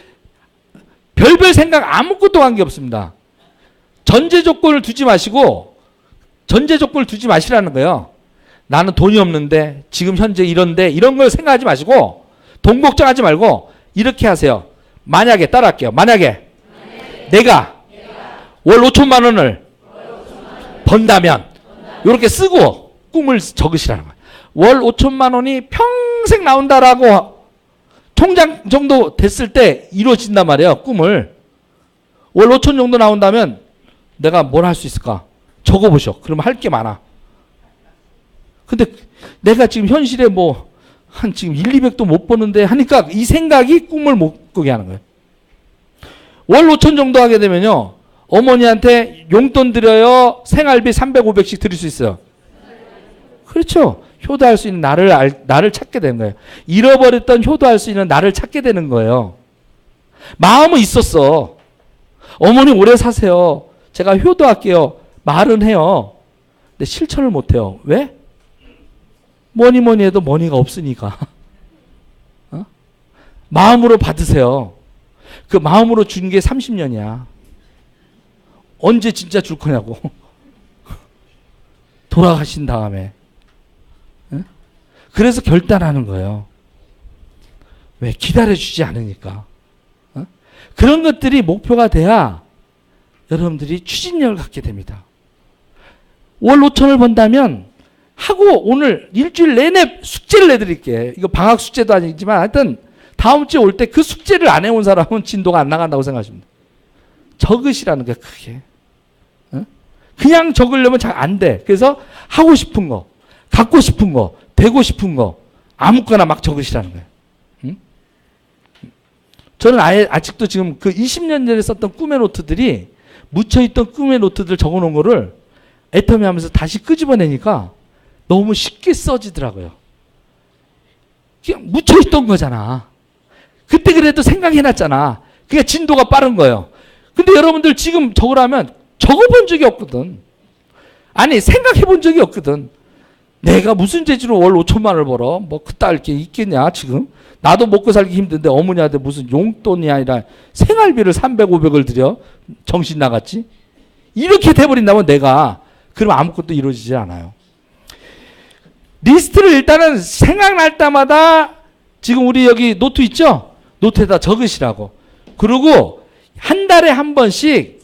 생각 아무것도 관계 없습니다. 전제 조건을 두지 마시라는 거예요. 나는 돈이 없는데 지금 현재 이런데 이런 걸 생각하지 마시고 돈 걱정하지 말고 이렇게 하세요. 만약에 따라할게요. 만약에 내가 월 5천만 원을 번다면 이렇게 쓰고 꿈을 적으시라는 거예요. 월 5천만 원이 평생 나온다라고 통장 정도 됐을 때 이루어진단 말이에요. 꿈을. 월 5천 정도 나온다면 내가 뭘 할 수 있을까? 적어보셔. 그러면 할 게 많아. 근데 내가 지금 현실에 한 지금 1, 200도 못 버는데 하니까 이 생각이 꿈을 못 꾸게 하는 거예요. 월 5천 정도 하게 되면요. 어머니한테 용돈 드려요. 생활비 300, 500씩 드릴 수 있어요. 그렇죠. 효도할 수 있는 나를 찾게 되는 거예요. 잃어버렸던 효도할 수 있는 나를 찾게 되는 거예요. 마음은 있었어. 어머니 오래 사세요. 제가 효도할게요. 말은 해요. 근데 실천을 못 해요. 왜? 뭐니 해도 머니가 없으니까. 어? 마음으로 받으세요. 그 마음으로 준 게 30년이야. 언제 진짜 줄 거냐고. 돌아가신 다음에. 그래서 결단하는 거예요. 왜? 기다려주지 않으니까. 그런 것들이 목표가 돼야 여러분들이 추진력을 갖게 됩니다. 월 5천을 번다면 하고 오늘 일주일 내내 숙제를 내드릴게. 이거 방학 숙제도 아니지만 하여튼 다음 주에 올 때 그 숙제를 안 해온 사람은 진도가 안 나간다고 생각하십니다. 적으시라는 게 크게. 그냥 적으려면 잘 안 돼. 그래서 하고 싶은 거, 갖고 싶은 거, 되고 싶은 거 아무거나 막 적으시라는 거예요. 저는 아직도 지금 그 20년 전에 썼던 꿈의 노트들이 묻혀있던 꿈의 노트들 적어놓은 거를 애터미 하면서 다시 끄집어내니까 너무 쉽게 써지더라고요. 그냥 묻혀있던 거잖아. 그때 그래도 생각해놨잖아. 그게 진도가 빠른 거예요. 근데 여러분들 지금 적으라면 적어본 적이 없거든. 아니 생각해본 적이 없거든. 내가 무슨 재주로 월 5천만 원을 벌어? 그따위 게 있겠냐 지금? 나도 먹고 살기 힘든데 어머니한테 무슨 용돈이 아니라 생활비를 300, 500을 들여? 정신 나갔지? 이렇게 돼버린다면 내가 그럼 아무것도 이루어지지 않아요. 리스트를 일단은 생각날 때마다 지금 우리 여기 노트 있죠? 노트에다 적으시라고. 그리고 한 달에 한 번씩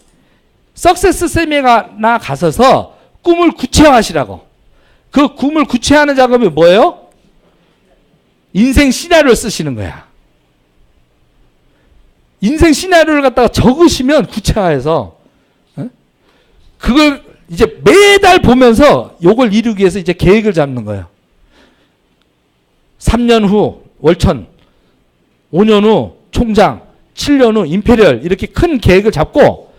석세스 세미나나 가서서 꿈을 구체화하시라고. 그 꿈을 구체화하는 작업이 뭐예요? 인생 시나리오를 쓰시는 거야. 인생 시나리오를 갖다가 적으시면 구체화해서 그걸 이제 매달 보면서 요걸 이루기 위해서 이제 계획을 잡는 거예요. 3년 후 월천, 5년 후 총장, 7년 후 임페리얼 이렇게 큰 계획을 잡고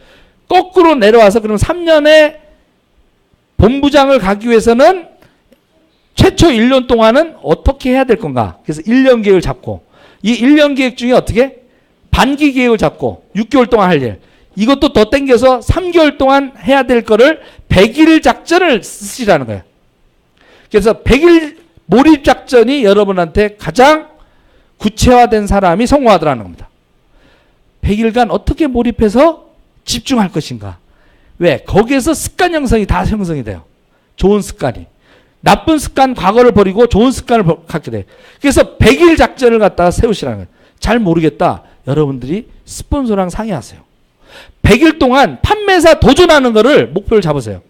거꾸로 내려와서 그럼 3년에 본부장을 가기 위해서는 최초 1년 동안은 어떻게 해야 될 건가? 그래서 1년 계획을 잡고 이 1년 계획 중에 어떻게? 반기 계획을 잡고 6개월 동안 할 일. 이것도 더 땡겨서 3개월 동안 해야 될 거를 100일 작전을 쓰시라는 거예요. 그래서 100일 몰입 작전이 여러분한테 가장 구체화된 사람이 성공하더라는 겁니다. 100일간 어떻게 몰입해서 집중할 것인가? 왜? 거기에서 습관 형성이 다 형성이 돼요. 좋은 습관이. 나쁜 습관, 과거를 버리고 좋은 습관을 갖게 돼. 그래서 100일 작전을 갖다가 세우시라는 거예요. 잘 모르겠다. 여러분들이 스폰서랑 상의하세요. 100일 동안 판매사 도전하는 거를 목표를 잡으세요.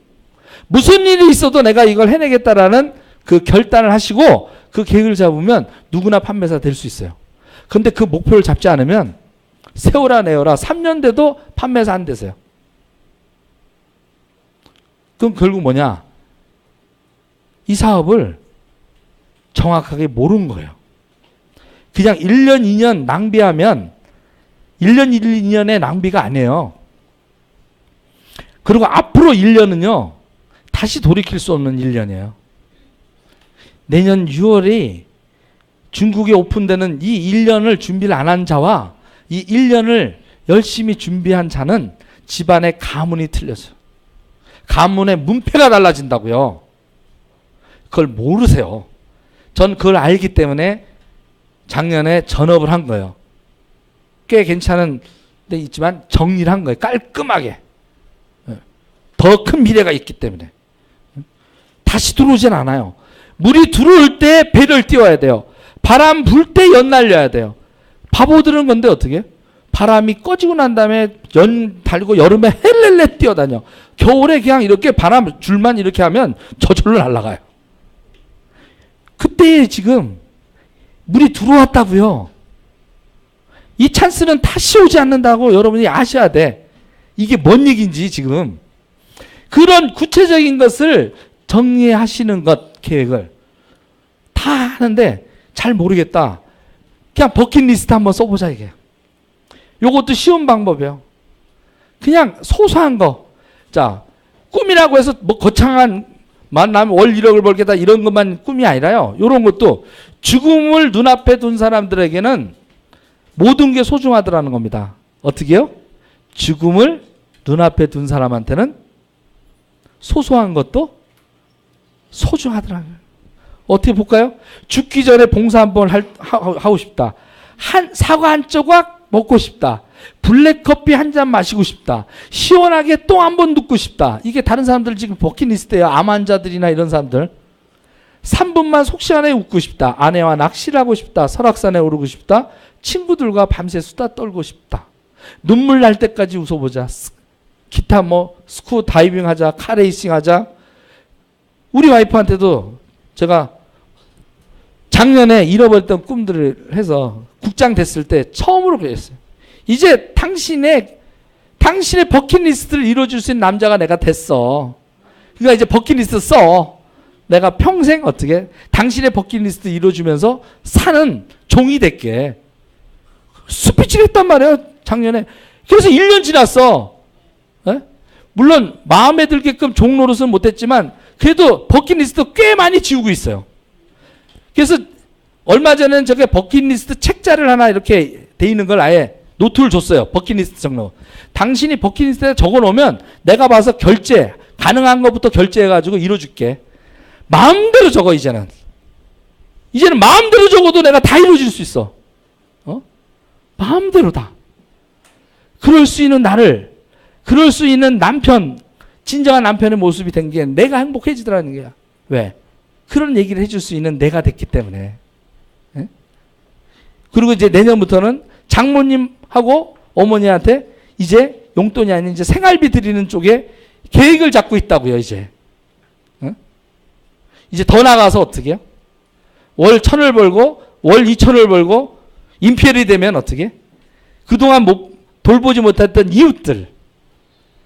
무슨 일이 있어도 내가 이걸 해내겠다라는 그 결단을 하시고 그 계획을 잡으면 누구나 판매사 될 수 있어요. 근데 그 목표를 잡지 않으면 세워라 내어라 3년 돼도 판매사 안 되세요. 그럼 결국 뭐냐? 이 사업을 정확하게 모르는 거예요. 그냥 1년, 2년 낭비하면 1년, 2년의 낭비가 아니에요. 그리고 앞으로 1년은요. 다시 돌이킬 수 없는 1년이에요. 내년 6월이 중국에 오픈되는 이 1년을 준비를 안 한 자와 이 1년을 열심히 준비한 자는 집안의 가문이 틀려져요. 가문의 문패가 달라진다고요. 그걸 모르세요. 전 그걸 알기 때문에 작년에 전업을 한 거예요. 꽤 괜찮은 데 있지만 정리를 한 거예요. 깔끔하게. 더 큰 미래가 있기 때문에. 다시 들어오진 않아요. 물이 들어올 때 배를 띄워야 돼요. 바람 불 때 연 날려야 돼요. 바보들은 건데 어떻게? 바람이 꺼지고 난 다음에 연 달고 여름에 헬렐레 뛰어다녀. 겨울에 그냥 이렇게 바람 줄만 이렇게 하면 저절로 날아가요. 그때 지금 물이 들어왔다고요. 이 찬스는 다시 오지 않는다고 여러분이 아셔야 돼. 이게 뭔 얘기인지 지금. 그런 구체적인 것을 정리하시는 것, 계획을. 다 하는데 잘 모르겠다. 그냥 버킷리스트 한번 써보자 이게. 요것도 쉬운 방법이에요. 그냥 소소한 거. 자, 꿈이라고 해서 뭐 거창한 만나면 월 1억을 벌겠다 이런 것만 꿈이 아니라요. 요런 것도 죽음을 눈앞에 둔 사람들에게는 모든 게 소중하더라는 겁니다. 어떻게요? 죽음을 눈앞에 둔 사람한테는 소소한 것도 소중하더라고요. 어떻게 볼까요? 죽기 전에 봉사 한번 하고 싶다. 사과 한 조각 먹고 싶다. 블랙커피 한 잔 마시고 싶다. 시원하게 똥 한 번 눕고 싶다. 이게 다른 사람들 지금 버킷리스트예요. 암 환자들이나 이런 사람들. 3분만 속 시원하게 웃고 싶다. 아내와 낚시를 하고 싶다. 설악산에 오르고 싶다. 친구들과 밤새 수다 떨고 싶다. 눈물 날 때까지 웃어보자. 기타 뭐 스쿠 다이빙 하자. 카레이싱 하자. 우리 와이프한테도 제가 작년에 잃어버렸던 꿈들을 해서 국장 됐을 때 처음으로 그랬어요. 이제 당신의 버킷리스트를 이루어줄 수 있는 남자가 내가 됐어. 그러니까 이제 버킷리스트 써. 내가 평생 어떻게 당신의 버킷리스트 이루어주면서 사는 종이 될게. 스피치를 했단 말이에요. 작년에. 그래서 1년 지났어. 에? 물론 마음에 들게끔 종 노릇은 못했지만 그래도 버킷리스트 꽤 많이 지우고 있어요. 그래서 얼마 전에는 저게 버킷리스트 책자를 하나 이렇게 돼 있는 걸 아예 노트를 줬어요. 버킷리스트 적는. 당신이 버킷리스트에 적어놓으면 내가 봐서 결제, 가능한 것부터 결제해가지고 이뤄줄게. 마음대로 적어 이제는. 이제는 마음대로 적어도 내가 다 이루어질 수 있어. 마음대로 다. 그럴 수 있는 나를, 그럴 수 있는 남편, 진정한 남편의 모습이 된 게 내가 행복해지더라는 거야. 왜? 그런 얘기를 해줄 수 있는 내가 됐기 때문에. 에? 그리고 이제 내년부터는 장모님하고 어머니한테 이제 용돈이 아닌 이제 생활비 드리는 쪽에 계획을 잡고 있다고요, 이제. 에? 이제 더 나가서 어떻게 해요? 월 1,000을 벌고, 월 2,000을 벌고, 임페리 되면 어떻게? 그동안 돌보지 못했던 이웃들,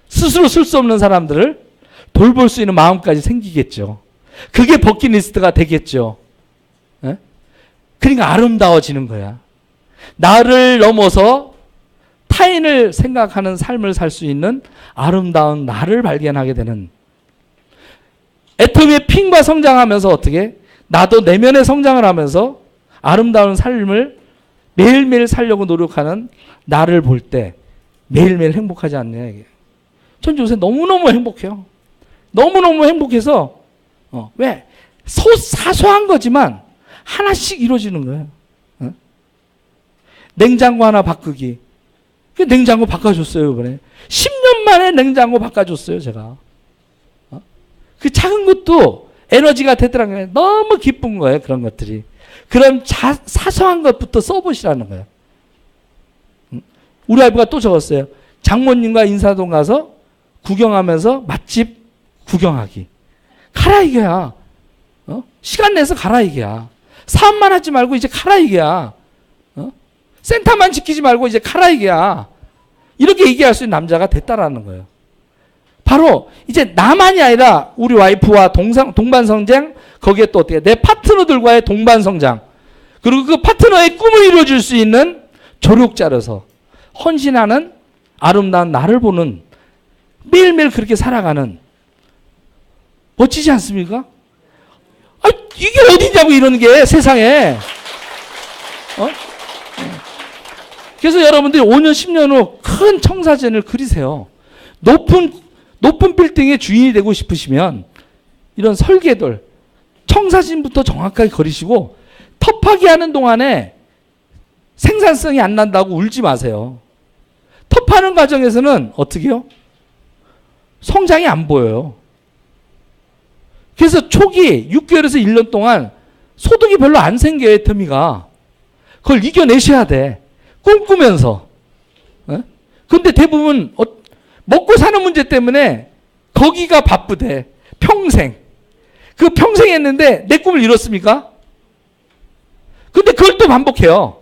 스스로 쓸 수 없는 사람들을 돌볼 수 있는 마음까지 생기겠죠. 그게 버킷리스트가 되겠죠. 예? 그러니까 아름다워지는 거야. 나를 넘어서 타인을 생각하는 삶을 살 수 있는 아름다운 나를 발견하게 되는. 애터미의 핑과 성장하면서 어떻게? 나도 내면의 성장을 하면서 아름다운 삶을 매일매일 살려고 노력하는 나를 볼 때 매일매일 행복하지 않냐 이게. 전 요새 너무너무 행복해요. 너무너무 행복해서 왜? 사소한 거지만 하나씩 이루어지는 거예요. 냉장고 하나 바꾸기. 그 냉장고 바꿔줬어요 이번에. 10년 만에 냉장고 바꿔줬어요 제가. 그 작은 것도 에너지가 되더라고요. 너무 기쁜 거예요 그런 것들이. 그럼 사소한 것부터 써보시라는 거예요. 우리 와이프가 또 적었어요. 장모님과 인사동 가서 구경하면서 맛집 구경하기. 가라 이게야. 시간 내서 가라 이게야. 사업만 하지 말고 이제 가라 이게야. 센터만 지키지 말고 이제 가라 이게야. 이렇게 얘기할 수 있는 남자가 됐다라는 거예요. 바로 이제 나만이 아니라 우리 와이프와 동반성장, 거기에 또 어떻게 내 파트너들과의 동반성장, 그리고 그 파트너의 꿈을 이루어줄 수 있는 조력자로서 헌신하는 아름다운 나를 보는, 매일매일 그렇게 살아가는, 멋지지 않습니까? 아, 이게 어디냐고 이러는 게 세상에. 그래서 여러분들이 5년, 10년 후 큰 청사진을 그리세요. 높은 빌딩의 주인이 되고 싶으시면 이런 설계들, 청사진부터 정확하게 그리시고 터파기 하는 동안에 생산성이 안 난다고 울지 마세요. 터파는 과정에서는 어떻게 해요? 성장이 안 보여요. 그래서 초기 6개월에서 1년 동안 소득이 별로 안 생겨요, 애터미가. 그걸 이겨내셔야 돼. 꿈꾸면서. 근데 대부분 먹고 사는 문제 때문에 거기가 바쁘대. 평생. 그 평생 했는데 내 꿈을 이뤘습니까? 근데 그걸 또 반복해요.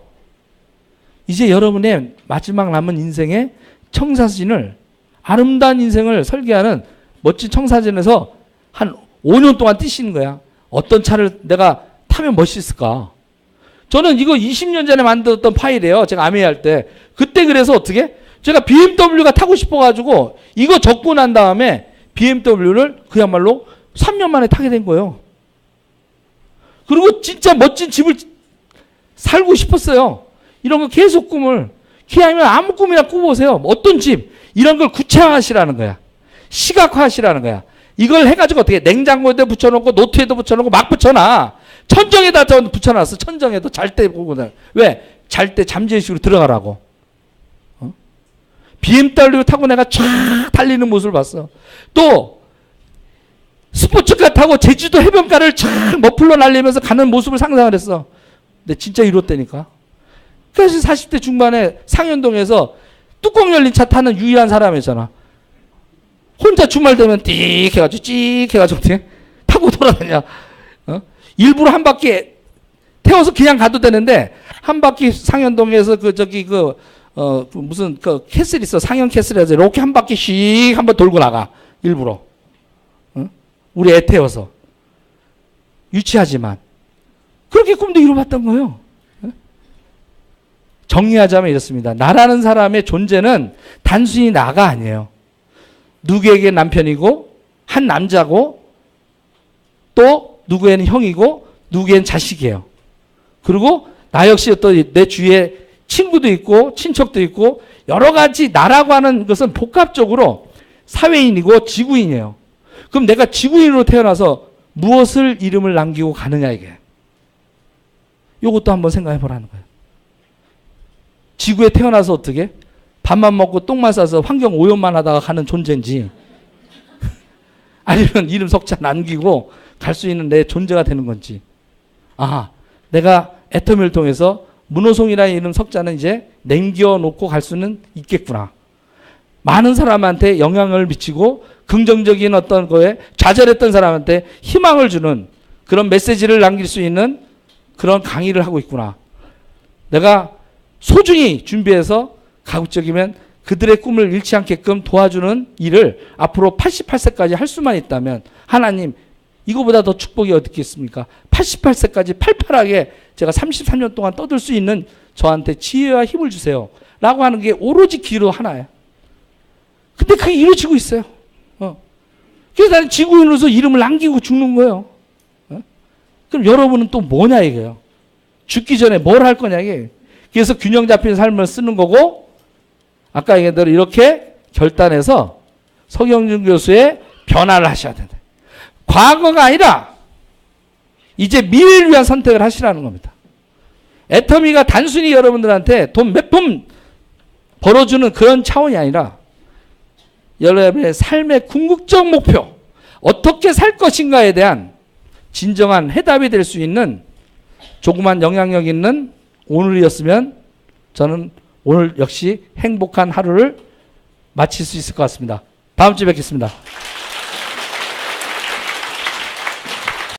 이제 여러분의 마지막 남은 인생의 청사진을, 아름다운 인생을 설계하는 멋진 청사진에서 한 5년 동안 뛰시는 거야. 어떤 차를 내가 타면 멋있을까? 저는 이거 20년 전에 만들었던 파일이에요. 제가 아메이 할 때. 그때 그래서 어떻게? 제가 BMW가 타고 싶어가지고 이거 적고 난 다음에 BMW를 그야말로 3년 만에 타게 된 거예요. 그리고 진짜 멋진 집을 살고 싶었어요. 이런 거 계속 꿈을. 기왕이면 아무 꿈이나 꾸보세요. 어떤 집. 이런 걸 구체화하시라는 거야. 시각화하시라는 거야. 이걸 해가지고 어떻게 냉장고에도 붙여놓고 노트에도 붙여놓고 막 붙여놔. 천정에다 붙여놨어. 천정에도 잘 때 보고. 왜? 잘 때 잠재의식으로 들어가라고. BMW 타고 내가 쫙 달리는 모습을 봤어. 또 스포츠카 타고 제주도 해변가를 쫙 머플러 날리면서 가는 모습을 상상을 했어. 근데 진짜 이뤘다니까. 그래서 40대 중반에 상현동에서 뚜껑 열린 차 타는 유일한 사람이잖아. 혼자 주말 되면 띡 해가지고 찍 해가지고 타고 돌아다녀. 일부러 한 바퀴 태워서 그냥 가도 되는데 한 바퀴 상현동에서 무슨 캐슬 있어. 상현 캐슬에서 이렇게 한 바퀴 씩 한번 돌고 나가. 일부러. 우리 애 태워서. 유치하지만. 그렇게 꿈도 이뤄봤던 거예요. 정리하자면 이렇습니다. 나라는 사람의 존재는 단순히 나가 아니에요. 누구에게 남편이고, 한 남자고, 또 누구에는 형이고, 누구에는 자식이에요. 그리고 나 역시 또 내 주위에 친구도 있고, 친척도 있고, 여러 가지 나라고 하는 것은 복합적으로 사회인이고 지구인이에요. 그럼 내가 지구인으로 태어나서 무엇을 이름을 남기고 가느냐 이게. 이것도 한번 생각해 보라는 거예요. 지구에 태어나서 어떻게? 밥만 먹고 똥만 싸서 환경 오염만 하다가 가는 존재인지 아니면 이름 석자 남기고 갈 수 있는 내 존재가 되는 건지. 아, 내가 애터미를 통해서 문호송이라는 이름 석자는 이제 남겨놓고 갈 수는 있겠구나. 많은 사람한테 영향을 미치고 긍정적인 어떤 거에 좌절했던 사람한테 희망을 주는 그런 메시지를 남길 수 있는 그런 강의를 하고 있구나. 내가 소중히 준비해서 가급적이면 그들의 꿈을 잃지 않게끔 도와주는 일을 앞으로 88세까지 할 수만 있다면 하나님 이거보다 더 축복이 어디 있겠습니까? 88세까지 팔팔하게 제가 33년 동안 떠들 수 있는 저한테 지혜와 힘을 주세요. 라고 하는 게 오로지 기도 하나예요. 근데 그게 이루어지고 있어요. 그래서 나는 지구인으로서 이름을 남기고 죽는 거예요. 그럼 여러분은 또 뭐냐 이거예요. 죽기 전에 뭘 할 거냐 이게. 그래서 균형 잡힌 삶을 쓰는 거고 아까 얘기한 대로 이렇게 결단해서 서경준 교수의 변화를 하셔야 된다. 과거가 아니라 이제 미래를 위한 선택을 하시라는 겁니다. 애터미가 단순히 여러분들한테 돈 몇 푼 벌어주는 그런 차원이 아니라 여러분의 삶의 궁극적 목표, 어떻게 살 것인가에 대한 진정한 해답이 될 수 있는 조그만 영향력 있는 오늘이었으면 저는 오늘 역시 행복한 하루를 마칠 수 있을 것 같습니다. 다음 주에 뵙겠습니다.